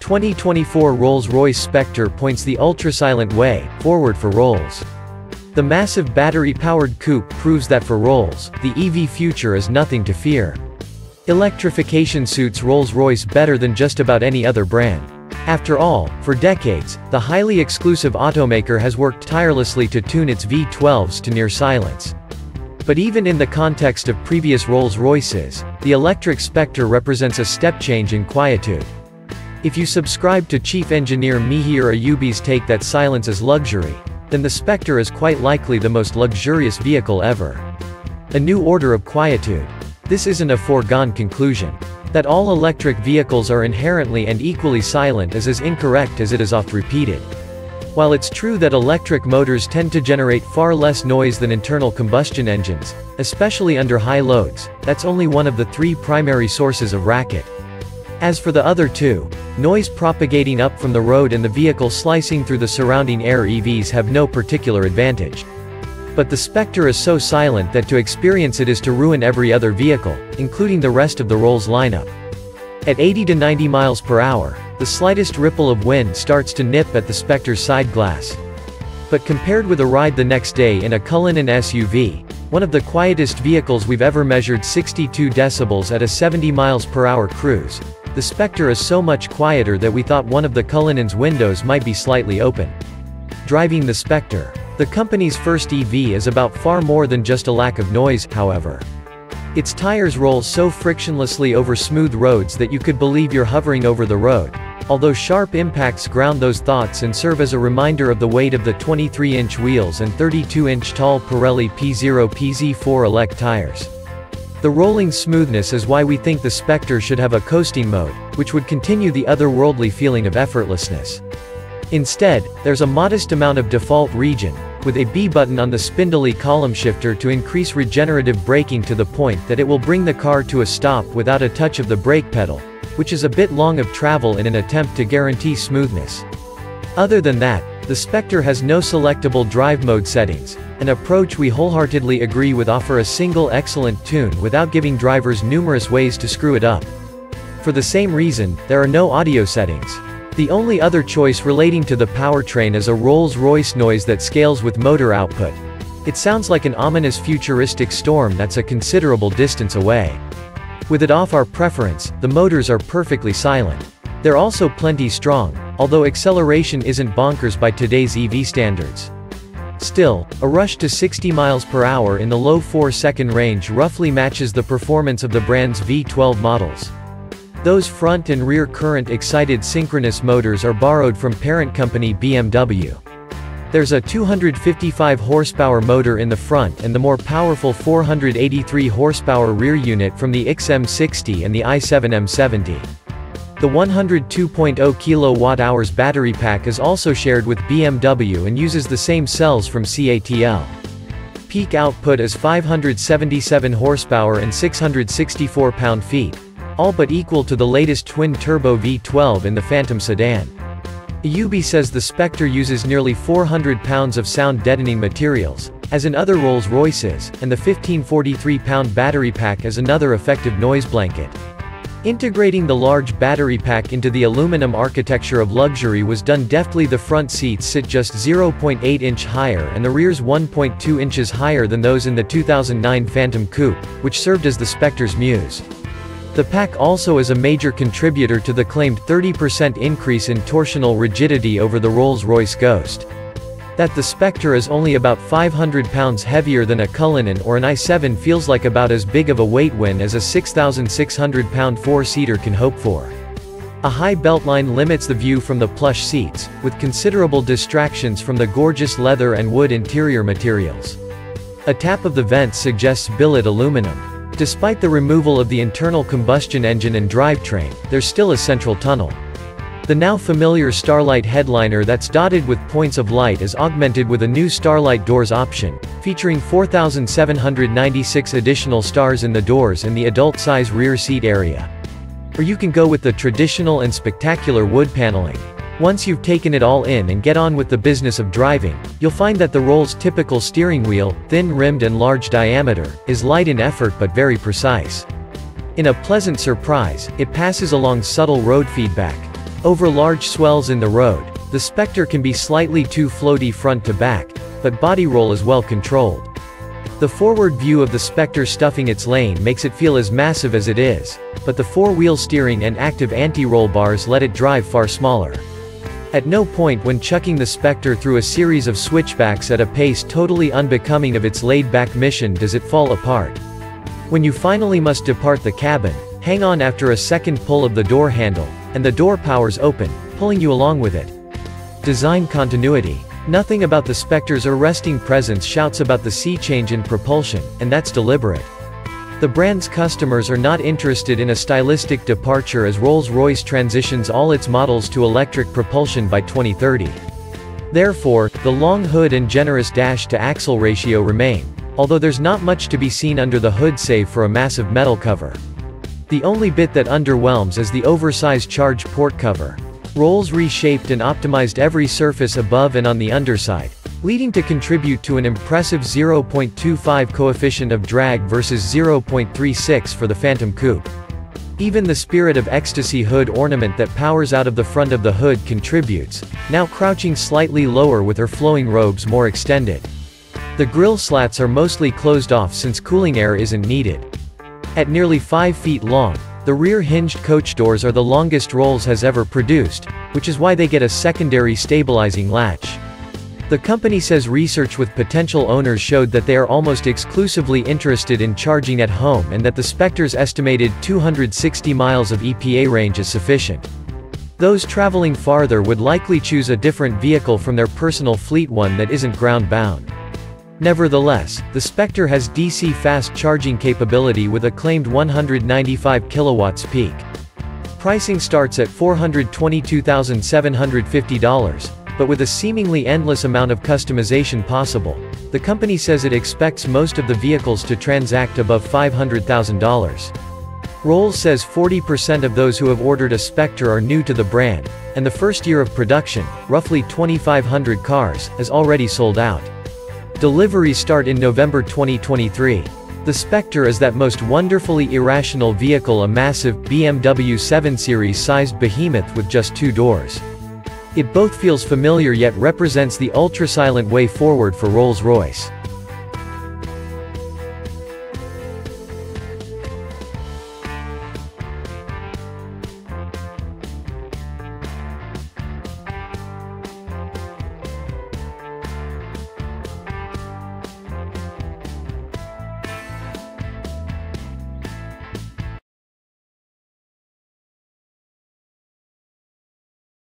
2024 Rolls-Royce Spectre points the ultrasilent way forward for Rolls. The massive battery-powered coupe proves that for Rolls, the EV future is nothing to fear. Electrification suits Rolls-Royce better than just about any other brand. After all, for decades, the highly exclusive automaker has worked tirelessly to tune its V12s to near silence. But even in the context of previous Rolls-Royces, the electric Spectre represents a step change in quietude. If you subscribe to Chief Engineer Mihir Ayubi's take that silence is luxury, then the Spectre is quite likely the most luxurious vehicle ever. A new order of quietude. This isn't a foregone conclusion. That all electric vehicles are inherently and equally silent is as incorrect as it is oft repeated. While it's true that electric motors tend to generate far less noise than internal combustion engines, especially under high loads, that's only one of the three primary sources of racket. As for the other two, noise propagating up from the road and the vehicle slicing through the surrounding air, EVs have no particular advantage. But the Spectre is so silent that to experience it is to ruin every other vehicle, including the rest of the Rolls lineup. At 80 to 90 miles per hour, the slightest ripple of wind starts to nip at the Spectre's side glass. But compared with a ride the next day in a Cullinan SUV, one of the quietest vehicles we've ever measured, 62 decibels at a 70 miles per hour cruise, the Spectre is so much quieter that we thought one of the Cullinan's windows might be slightly open. Driving the Spectre, the company's first EV, is about far more than just a lack of noise, however. Its tires roll so frictionlessly over smooth roads that you could believe you're hovering over the road, although sharp impacts ground those thoughts and serve as a reminder of the weight of the 23-inch wheels and 32-inch tall Pirelli P0 PZ4 Elect tires. The rolling smoothness is why we think the Spectre should have a coasting mode, which would continue the otherworldly feeling of effortlessness. Instead, there's a modest amount of default region, with a B button on the spindly column shifter to increase regenerative braking to the point that it will bring the car to a stop without a touch of the brake pedal, which is a bit long of travel in an attempt to guarantee smoothness. Other than that, the Spectre has no selectable drive mode settings, an approach we wholeheartedly agree with. Offer a single excellent tune without giving drivers numerous ways to screw it up. For the same reason, there are no audio settings. The only other choice relating to the powertrain is a Rolls-Royce noise that scales with motor output. It sounds like an ominous futuristic storm that's a considerable distance away. With it off our preference, the motors are perfectly silent. They're also plenty strong, although acceleration isn't bonkers by today's EV standards. Still, a rush to 60 miles per hour in the low 4-second range roughly matches the performance of the brand's V12 models. Those front and rear current excited synchronous motors are borrowed from parent company BMW. There's a 255 horsepower motor in the front and the more powerful 483 horsepower rear unit from the XM60 and the i7 M70. The 102.0 kilowatt-hours battery pack is also shared with BMW and uses the same cells from CATL. Peak output is 577 horsepower and 664 pound-feet, all but equal to the latest twin-turbo V12 in the Phantom sedan. Ayubi says the Spectre uses nearly 400 pounds of sound-deadening materials, as in other Rolls-Royces, and the 1543-pound battery pack is another effective noise blanket. Integrating the large battery pack into the aluminum architecture of luxury was done deftly. The front seats sit just 0.8 inch higher and the rear's 1.2 inches higher than those in the 2009 Phantom Coupe, which served as the Spectre's muse. The pack also is a major contributor to the claimed 30% increase in torsional rigidity over the Rolls-Royce Ghost. That the Spectre is only about 500 pounds heavier than a Cullinan or an i7 feels like about as big of a weight win as a 6,600-pound four-seater can hope for. A high beltline limits the view from the plush seats, with considerable distractions from the gorgeous leather and wood interior materials. A tap of the vents suggests billet aluminum. Despite the removal of the internal combustion engine and drivetrain, there's still a central tunnel. The now familiar Starlight headliner that's dotted with points of light is augmented with a new Starlight doors option, featuring 4,796 additional stars in the doors and the adult-size rear seat area. Or you can go with the traditional and spectacular wood paneling. Once you've taken it all in and get on with the business of driving, you'll find that the Rolls' typical steering wheel, thin-rimmed and large diameter, is light in effort but very precise. In a pleasant surprise, it passes along subtle road feedback. Over large swells in the road, the Spectre can be slightly too floaty front to back, but body roll is well controlled. The forward view of the Spectre stuffing its lane makes it feel as massive as it is, but the four-wheel steering and active anti-roll bars let it drive far smaller. At no point when chucking the Spectre through a series of switchbacks at a pace totally unbecoming of its laid-back mission does it fall apart. When you finally must depart the cabin, hang on after a second pull of the door handle, and the door powers open, pulling you along with it. Design continuity. Nothing about the Spectre's arresting presence shouts about the sea change in propulsion, and that's deliberate. The brand's customers are not interested in a stylistic departure as Rolls-Royce transitions all its models to electric propulsion by 2030. Therefore, the long hood and generous dash-to-axle ratio remain, although there's not much to be seen under the hood save for a massive metal cover. The only bit that underwhelms is the oversized charge port cover. Rolls reshaped and optimized every surface above and on the underside, leading to contribute to an impressive 0.25 coefficient of drag versus 0.36 for the Phantom Coupe. Even the Spirit of Ecstasy hood ornament that powers out of the front of the hood contributes, now crouching slightly lower with her flowing robes more extended. The grille slats are mostly closed off since cooling air isn't needed. At nearly 5 feet long, the rear hinged coach doors are the longest Rolls has ever produced, which is why they get a secondary stabilizing latch. The company says research with potential owners showed that they are almost exclusively interested in charging at home and that the Spectre's estimated 260 miles of EPA range is sufficient. Those traveling farther would likely choose a different vehicle from their personal fleet, one that isn't ground-bound. Nevertheless, the Spectre has DC fast charging capability with a claimed 195 kilowatts peak. Pricing starts at $422,750, but with a seemingly endless amount of customization possible. The company says it expects most of the vehicles to transact above $500,000. Rolls says 40% of those who have ordered a Spectre are new to the brand, and the first year of production, roughly 2,500 cars, is already sold out. Deliveries start in November 2023. The Spectre is that most wonderfully irrational vehicle, a massive BMW 7 Series-sized behemoth with just 2 doors. It both feels familiar yet represents the ultra-silent way forward for Rolls-Royce.